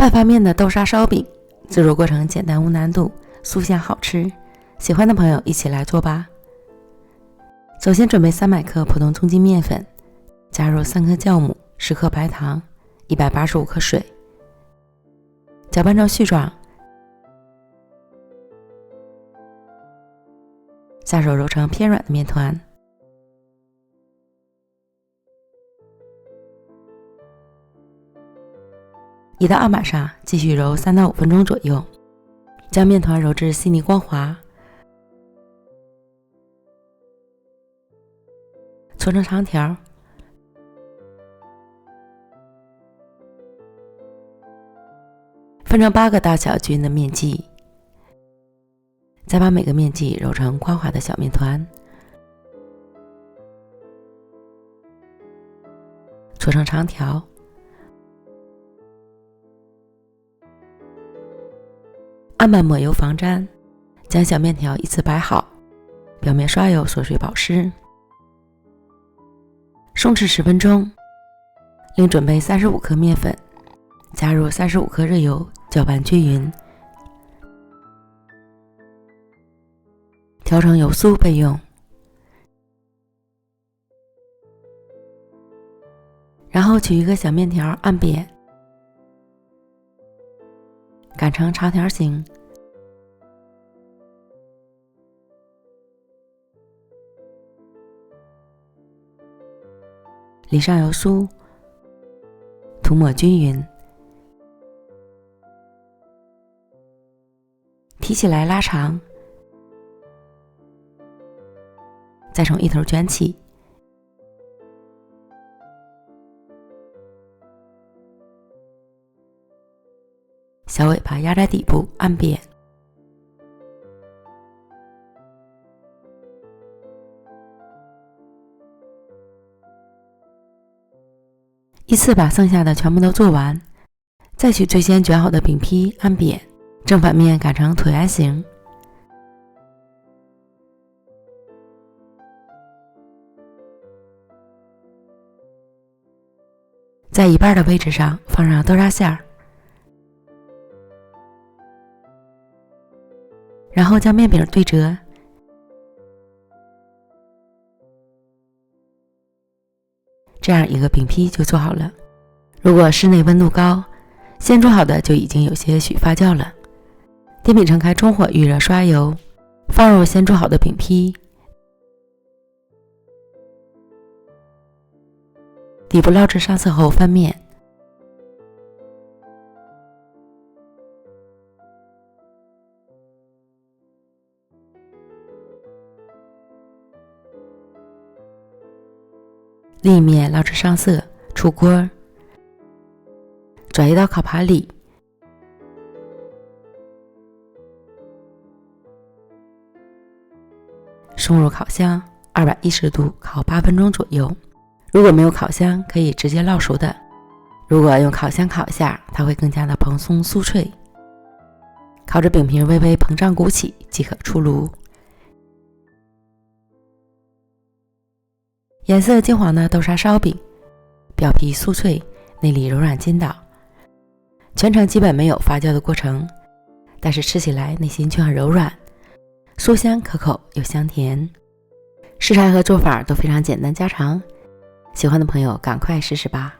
半发面的豆沙烧饼，制作过程简单无难度，酥香好吃，喜欢的朋友一起来做吧。首先准备300克普通中筋面粉，加入3颗酵母、10克白糖、185克水，搅拌成絮状，下手揉成偏软的面团。移到案板上，继续揉3到5分钟左右，将面团揉至细腻光滑，搓成长条，分成8个大小均匀的面剂，再把每个面剂揉成光滑的小面团，搓成长条，案板抹油防粘，将小面条依次摆好，表面刷油锁水保湿，松弛10分钟。另准备35克面粉，加入35克热油，搅拌均匀，调成油酥备用。然后取一个小面条按扁，擀成长条形，淋上油酥，涂抹均匀，提起来拉长，再从一头卷起，小尾巴压在底部按扁，依次把剩下的全部都做完，再取最先卷好的饼坯按扁，正反面擀成椭圆形，在一半的位置上放上豆沙馅儿，然后将面饼对折，这样一个饼坯就做好了。如果室内温度高，先做好的就已经有些许发酵了。电饼盛开中火预热刷油，放入先做好的饼坯，底部捞至上色后翻面，另一面捞至上色，出锅，转移到烤盘里，送入烤箱210度烤8分钟左右。如果没有烤箱，可以直接烙熟的，如果用烤箱烤一下，它会更加的蓬松酥脆。烤着饼皮微微膨胀鼓起即可出炉。颜色金黄的豆沙烧饼，表皮酥脆，内里柔软筋道，全程基本没有发酵的过程，但是吃起来内心却很柔软，酥香可口又香甜。食材和做法都非常简单家常，喜欢的朋友赶快试试吧。